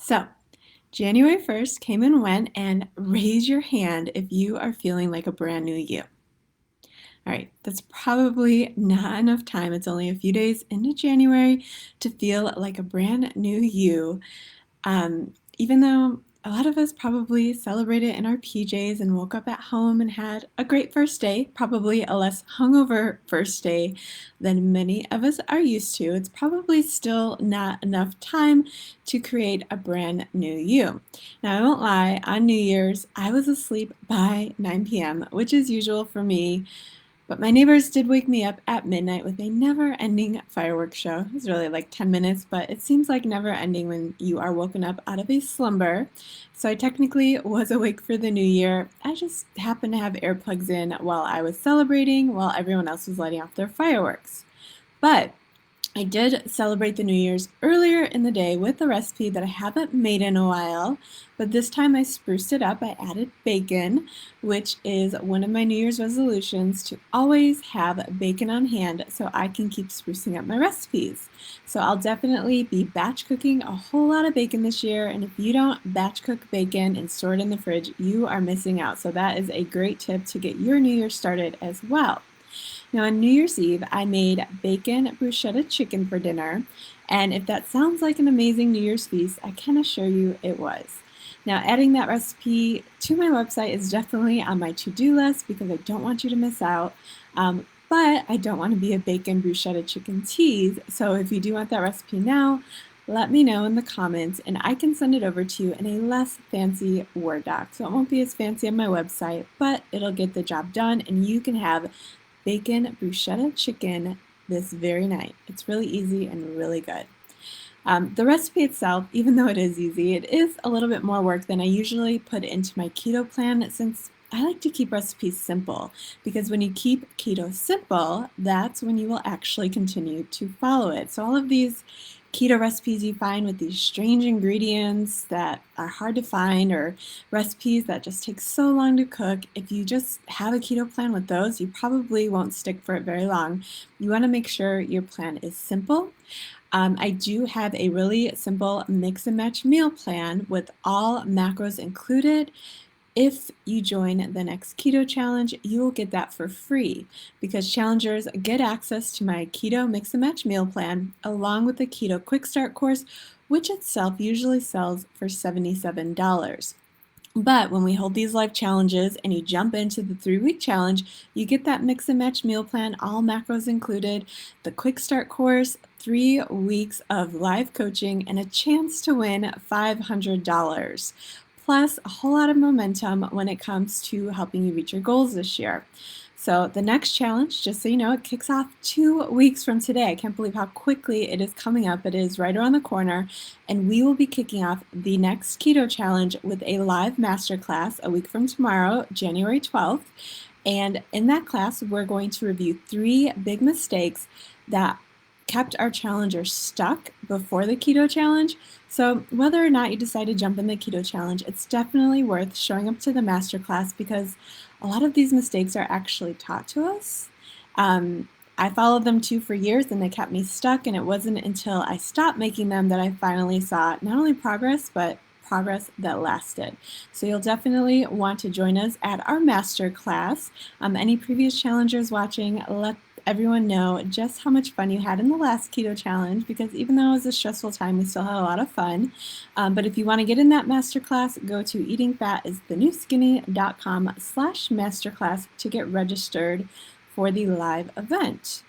So, January 1st came and went, and raise your hand if you are feeling like a brand new you. All right, that's probably not enough time. It's only a few days into January to feel like a brand new you. Even though a lot of us probably celebrated in our PJs and woke up at home and had a great first day, probably a less hungover first day than many of us are used to, it's probably still not enough time to create a brand new you. Now, I won't lie, on New Year's, I was asleep by 9 p.m., which is usual for me. But my neighbors did wake me up at midnight with a never-ending fireworks show. It was really like 10 minutes, but it seems like never-ending when you are woken up out of a slumber. So I technically was awake for the new year. I just happened to have earplugs in while I was celebrating, while everyone else was lighting off their fireworks. But I did celebrate the New Year's earlier in the day with a recipe that I haven't made in a while, but this time I spruced it up. I added bacon, which is one of my New Year's resolutions to always have bacon on hand so I can keep sprucing up my recipes. So I'll definitely be batch cooking a whole lot of bacon this year, and if you don't batch cook bacon and store it in the fridge, you are missing out. So that is a great tip to get your New Year started as well. Now, on New Year's Eve, I made bacon bruschetta chicken for dinner, and if that sounds like an amazing New Year's feast, I can assure you it was. Now, adding that recipe to my website is definitely on my to-do list because I don't want you to miss out. But I don't want to be a bacon bruschetta chicken tease, so if you do want that recipe now, let me know in the comments and I can send it over to you in a less fancy Word doc. So it won't be as fancy on my website, but it'll get the job done and you can have bacon bruschetta chicken this very night. It's really easy and really good. The recipe itself, even though it is easy, it is a little bit more work than I usually put into my keto plan since I like to keep recipes simple because when you keep keto simple, that's when you will actually continue to follow it. So all of these keto recipes you find with these strange ingredients that are hard to find or recipes that just take so long to cook, if you just have a keto plan with those, you probably won't stick for it very long. You want to make sure your plan is simple. I do have a really simple mix and match meal plan with all macros included. If you join the next keto challenge, you will get that for free because challengers get access to my keto mix and match meal plan along with the keto quick start course, which itself usually sells for $77. But when we hold these live challenges and you jump into the 3-week challenge, you get that mix and match meal plan, all macros included, the quick start course, 3 weeks of live coaching, and a chance to win $500. Plus a whole lot of momentum when it comes to helping you reach your goals this year. So the next challenge, just so you know, it kicks off 2 weeks from today. I can't believe how quickly it is coming up. It is right around the corner, and we will be kicking off the next keto challenge with a live masterclass a week from tomorrow, January 12th. And in that class, we're going to review 3 big mistakes that kept our challengers stuck before the keto challenge. So whether or not you decide to jump in the keto challenge, it's definitely worth showing up to the masterclass because a lot of these mistakes are actually taught to us. I followed them too for years and they kept me stuck, and it wasn't until I stopped making them that I finally saw not only progress, but progress that lasted. So you'll definitely want to join us at our master class. Any previous challengers watching, let everyone know just how much fun you had in the last keto challenge because even though it was a stressful time, we still had a lot of fun. But if you want to get in that masterclass, go to eatingfatisthenewskinny.com/masterclass to get registered for the live event.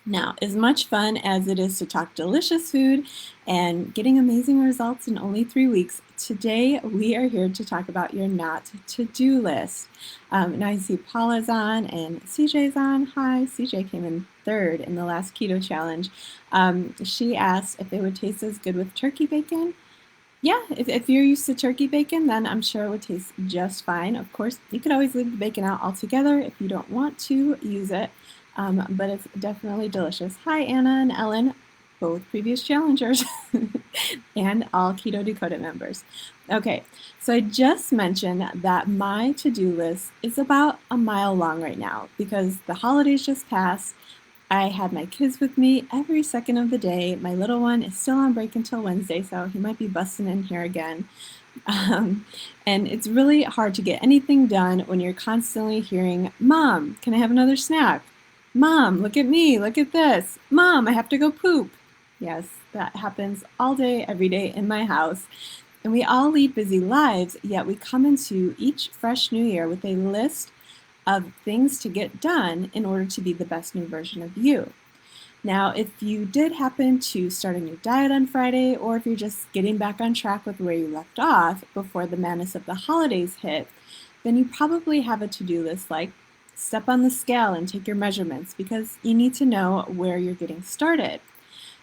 Now, as much fun as it is to talk delicious food and getting amazing results in only 3 weeks, today we are here to talk about your not to-do list. Now I see Paula's on and CJ's on. Hi, CJ came in third in the last keto challenge. She asked if it would taste as good with turkey bacon. Yeah, if you're used to turkey bacon, then I'm sure it would taste just fine. Of course, you could always leave the bacon out altogether if you don't want to use it. But it's definitely delicious. Hi, Anna and Ellen, both previous challengers, and all Keto Decoded members. Okay, so I just mentioned that my to-do list is about a mile long right now because the holidays just passed. I had my kids with me every second of the day. My little one is still on break until Wednesday, so he might be busting in here again. Um, and it's really hard to get anything done when you're constantly hearing, Mom, can I have another snack? Mom, look at me, look at this. Mom, I have to go poop. Yes, that happens all day, every day in my house. And we all lead busy lives, yet we come into each fresh new year with a list of things to get done in order to be the best new version of you. Now, if you did happen to start a new diet on Friday, or if you're just getting back on track with where you left off before the madness of the holidays hit, then you probably have a to-do list like step on the scale and take your measurements because you need to know where you're getting started.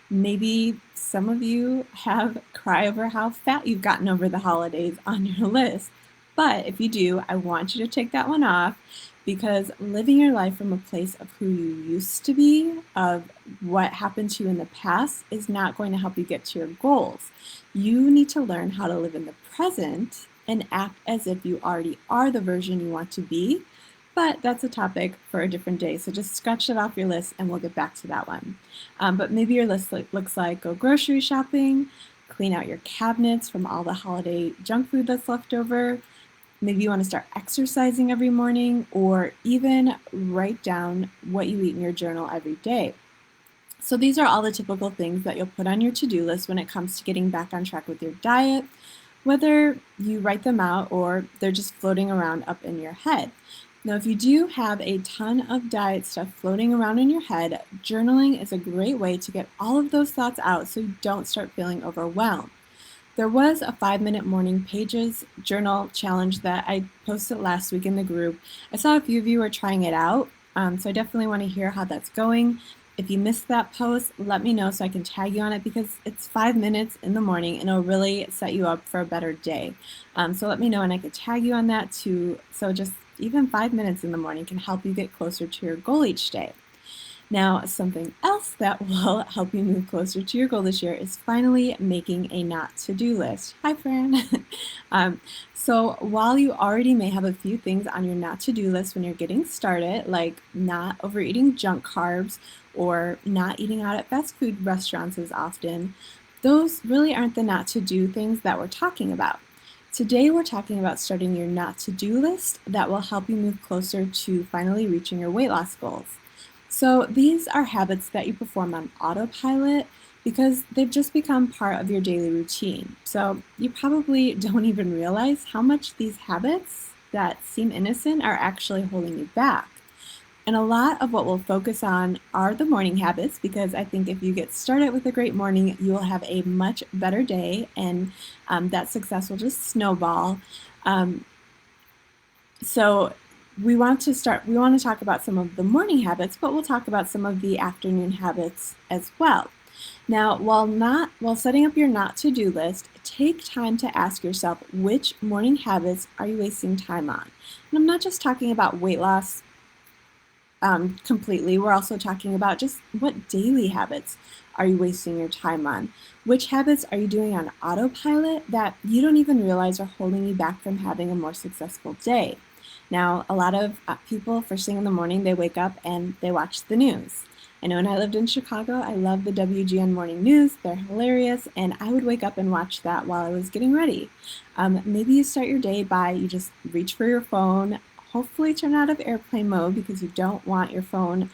Maybe some of you have cry over how fat you've gotten over the holidays on your list. But if you do, I want you to take that one off because living your life from a place of who you used to be, of what happened to you in the past, is not going to help you get to your goals. You need to learn how to live in the present and act as if you already are the version you want to be. But that's a topic for a different day. So just scratch it off your list and we'll get back to that one. But maybe your list looks like go grocery shopping, clean out your cabinets from all the holiday junk food that's left over. Maybe you want to start exercising every morning, or even write down what you eat in your journal every day. So these are all the typical things that you'll put on your to-do list when it comes to getting back on track with your diet, whether you write them out or they're just floating around up in your head. Now, if you do have a ton of diet stuff floating around in your head, journaling is a great way to get all of those thoughts out so you don't start feeling overwhelmed. There was a 5-minute morning pages journal challenge that I posted last week in the group. I saw a few of you were trying it out, so I definitely want to hear how that's going. If you missed that post, let me know so I can tag you on it because it's 5 minutes in the morning and it'll really set you up for a better day. So let me know and I can tag you on that too. So just even 5 minutes in the morning can help you get closer to your goal each day. Now, something else that will help you move closer to your goal this year is finally making a not to-do list. Hi, Fran. So while you already may have a few things on your not to-do list when you're getting started, like not overeating junk carbs or not eating out at fast food restaurants as often, those really aren't the not to-do things that we're talking about. Today we're talking about starting your not to-do list that will help you move closer to finally reaching your weight loss goals. So these are habits that you perform on autopilot because they've just become part of your daily routine. So you probably don't even realize how much these habits that seem innocent are actually holding you back. And a lot of what we'll focus on are the morning habits because I think if you get started with a great morning, you will have a much better day and that success will just snowball. So we want to talk about some of the morning habits, but we'll talk about some of the afternoon habits as well. Now, while setting up your not to-do list, take time to ask yourself which morning habits are you wasting time on. And I'm not just talking about weight loss completely. We're also talking about just what daily habits are you wasting your time on? Which habits are you doing on autopilot that you don't even realize are holding you back from having a more successful day? Now, a lot of people, first thing in the morning, they wake up and they watch the news. I know when I lived in Chicago, I loved the WGN morning news. They're hilarious, and I would wake up and watch that while I was getting ready. Maybe you start your day by you just reach for your phone, hopefully turn out of airplane mode because you don't want your phone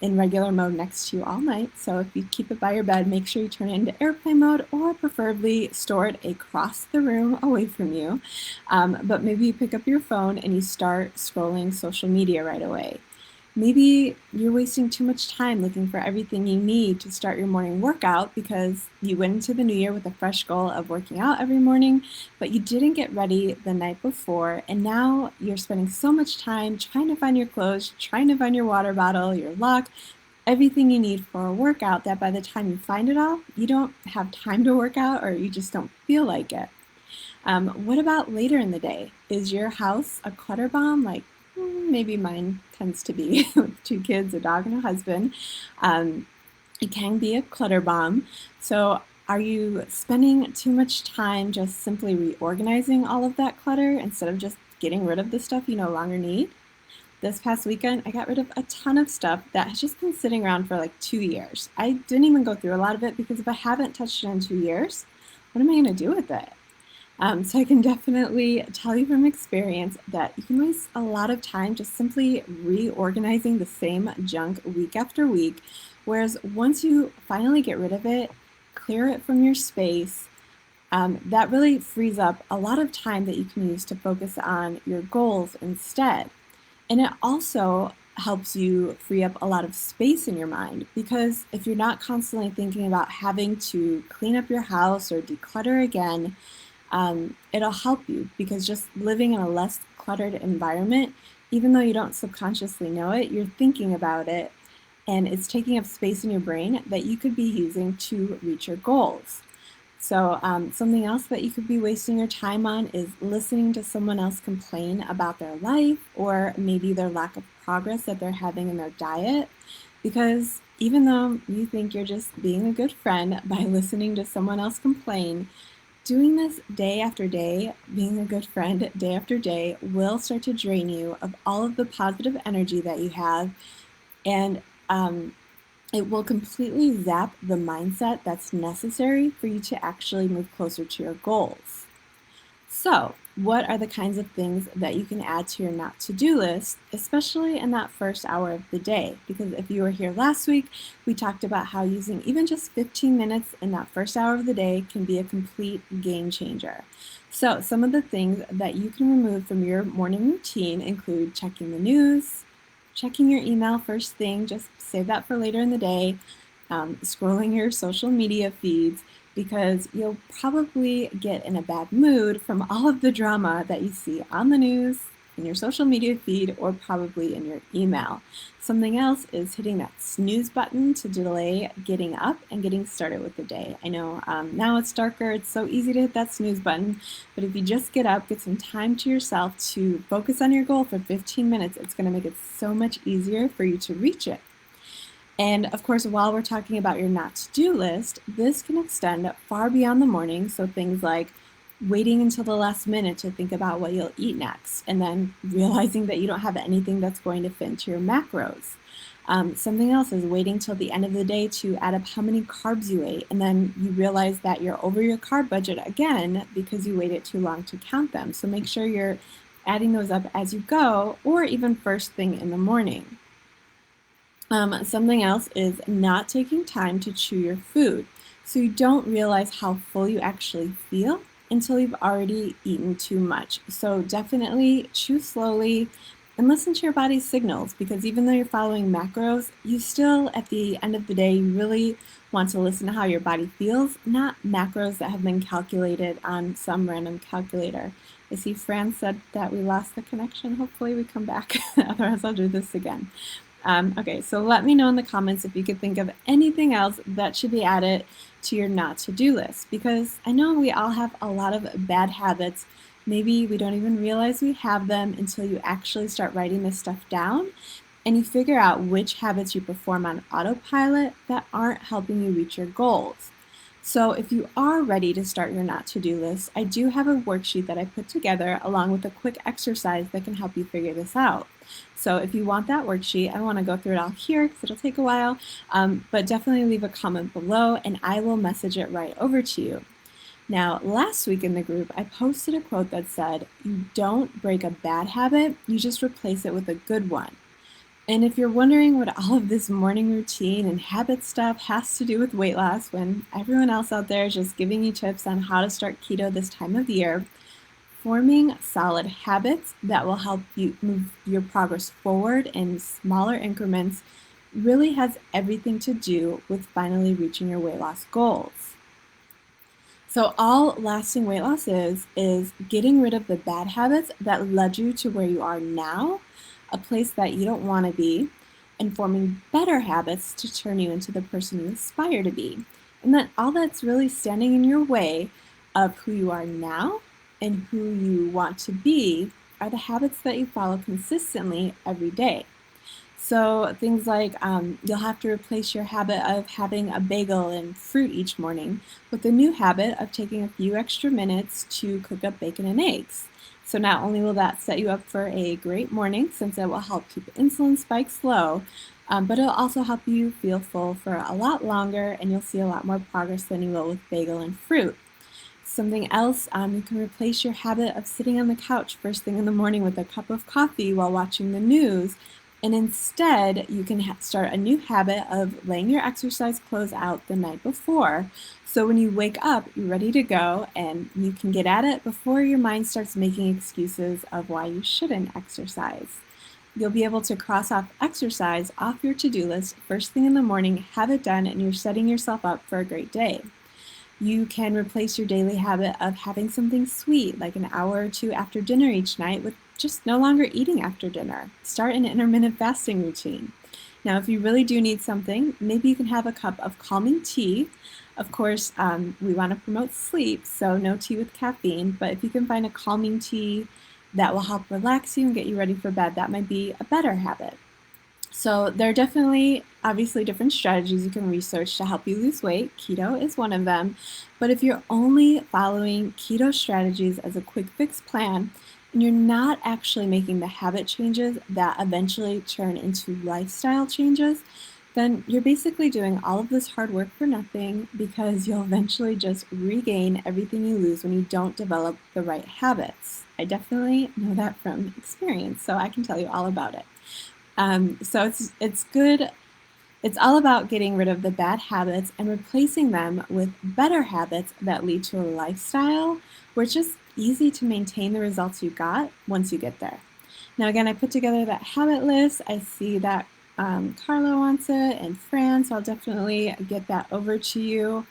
in regular mode next to you all night. So if you keep it by your bed, make sure you turn it into airplane mode or preferably store it across the room away from you. But maybe you pick up your phone and you start scrolling social media right away. Maybe you're wasting too much time looking for everything you need to start your morning workout because you went into the new year with a fresh goal of working out every morning, but you didn't get ready the night before, and now you're spending so much time trying to find your clothes, trying to find your water bottle, your lock, everything you need for a workout that by the time you find it all, you don't have time to work out or you just don't feel like it. What about later in the day? Is your house a clutter bomb? Like maybe mine tends to be with 2 kids, a dog, and a husband. It can be a clutter bomb. So are you spending too much time just simply reorganizing all of that clutter instead of just getting rid of the stuff you no longer need? This past weekend, I got rid of a ton of stuff that has just been sitting around for like 2 years. I didn't even go through a lot of it because if I haven't touched it in 2 years, what am I going to do with it? So I can definitely tell you from experience that you can waste a lot of time just simply reorganizing the same junk week after week. Whereas once you finally get rid of it, clear it from your space, that really frees up a lot of time that you can use to focus on your goals instead. And it also helps you free up a lot of space in your mind because if you're not constantly thinking about having to clean up your house or declutter again, it'll help you because just living in a less cluttered environment, even though you don't subconsciously know it, you're thinking about it and it's taking up space in your brain that you could be using to reach your goals. So something else that you could be wasting your time on is listening to someone else complain about their life or maybe their lack of progress that they're having in their diet. Because even though you think you're just being a good friend by listening to someone else complain, doing this day after day, being a good friend day after day, will start to drain you of all of the positive energy that you have. And it will completely zap the mindset that's necessary for you to actually move closer to your goals. So, what are the kinds of things that you can add to your not to do list, especially in that first hour of the day? Because if you were here last week, we talked about how using even just 15 minutes in that first hour of the day can be a complete game changer. So, some of the things that you can remove from your morning routine include checking the news, checking your email first thing, just save that for later in the day, scrolling your social media feeds, because you'll probably get in a bad mood from all of the drama that you see on the news, in your social media feed, or probably in your email. Something else is hitting that snooze button to delay getting up and getting started with the day. I know now it's darker, it's so easy to hit that snooze button, but if you just get up, get some time to yourself to focus on your goal for 15 minutes, it's going to make it so much easier for you to reach it. And of course, while we're talking about your not to do list, this can extend far beyond the morning. So things like waiting until the last minute to think about what you'll eat next, and then realizing that you don't have anything that's going to fit into your macros. Something else is waiting till the end of the day to add up how many carbs you ate, and then you realize that you're over your carb budget again because you waited too long to count them. So make sure you're adding those up as you go, or even first thing in the morning. Something else is not taking time to chew your food. So you don't realize how full you actually feel until you've already eaten too much. So definitely chew slowly and listen to your body's signals, because even though you're following macros, you still, at the end of the day, you really want to listen to how your body feels, not macros that have been calculated on some random calculator. I see Fran said that we lost the connection. Hopefully we come back, otherwise I'll do this again. Okay, so let me know in the comments if you could think of anything else that should be added to your not to do list, because I know we all have a lot of bad habits. Maybe we don't even realize we have them until you actually start writing this stuff down and you figure out which habits you perform on autopilot that aren't helping you reach your goals. So if you are ready to start your not to do list, I do have a worksheet that I put together along with a quick exercise that can help you figure this out. So if you want that worksheet, I don't want to go through it all here because it'll take a while, but definitely leave a comment below and I will message it right over to you. Now, last week in the group, I posted a quote that said, "You don't break a bad habit, you just replace it with a good one." And if you're wondering what all of this morning routine and habit stuff has to do with weight loss when everyone else out there is just giving you tips on how to start keto this time of year, forming solid habits that will help you move your progress forward in smaller increments really has everything to do with finally reaching your weight loss goals. So all lasting weight loss is getting rid of the bad habits that led you to where you are now, a place that you don't want to be, and forming better habits to turn you into the person you aspire to be. And that all that's really standing in your way of who you are now and who you want to be are the habits that you follow consistently every day. So things like you'll have to replace your habit of having a bagel and fruit each morning with a new habit of taking a few extra minutes to cook up bacon and eggs. So not only will that set you up for a great morning, since it will help keep insulin spikes low, but it'll also help you feel full for a lot longer, and you'll see a lot more progress than you will with bagel and fruit. Something else, you can replace your habit of sitting on the couch first thing in the morning with a cup of coffee while watching the news, and instead you can start a new habit of laying your exercise clothes out the night before. So when you wake up, you're ready to go and you can get at it before your mind starts making excuses of why you shouldn't exercise. You'll be able to cross off exercise off your to-do list first thing in the morning, have it done, and you're setting yourself up for a great day. You can replace your daily habit of having something sweet, like an hour or two after dinner each night, with just no longer eating after dinner. Start an intermittent fasting routine. Now, if you really do need something, maybe you can have a cup of calming tea. Of course, we want to promote sleep, so no tea with caffeine, but if you can find a calming tea that will help relax you and get you ready for bed, that might be a better habit. So there are definitely, obviously, different strategies you can research to help you lose weight. Keto is one of them. But if you're only following keto strategies as a quick fix plan, and you're not actually making the habit changes that eventually turn into lifestyle changes, then you're basically doing all of this hard work for nothing, because you'll eventually just regain everything you lose when you don't develop the right habits. I definitely know that from experience, so I can tell you all about it. So it's good. It's all about getting rid of the bad habits and replacing them with better habits that lead to a lifestyle where it's just easy to maintain the results you got once you get there. Now, again, I put together that habit list. I see that Carla wants it and Fran, so I'll definitely get that over to you.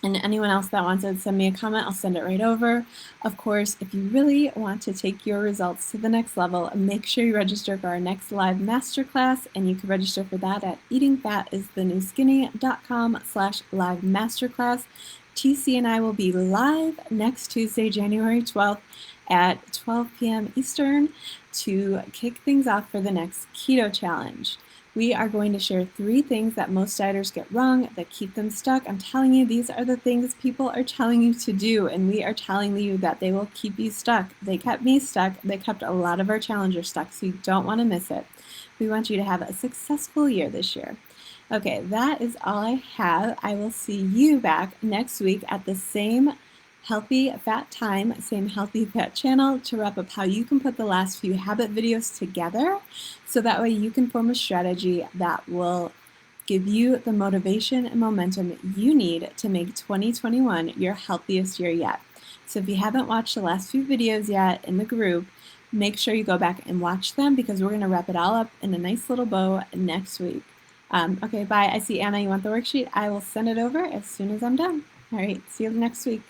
And anyone else that wants to send me a comment, I'll send it right over. Of course, if you really want to take your results to the next level, make sure you register for our next live masterclass, and you can register for that at eatingfatisthenewskinny.com/live masterclass. TC and I will be live next Tuesday, January 12th at 12 p.m. Eastern to kick things off for the next keto challenge. We are going to share 3 things that most dieters get wrong that keep them stuck. I'm telling you, these are the things people are telling you to do, and we are telling you that they will keep you stuck. They kept me stuck. They kept a lot of our challengers stuck, so you don't want to miss it. We want you to have a successful year this year. Okay, that is all I have. I will see you back next week at the same Healthy Fat time, same Healthy Fat channel, to wrap up how you can put the last few habit videos together, so that way you can form a strategy that will give you the motivation and momentum you need to make 2021 your healthiest year yet. So if you haven't watched the last few videos yet in the group, make sure you go back and watch them, because we're going to wrap it all up in a nice little bow next week. Okay, bye. I see Anna, you want the worksheet? I will send it over as soon as I'm done. All right, see you next week.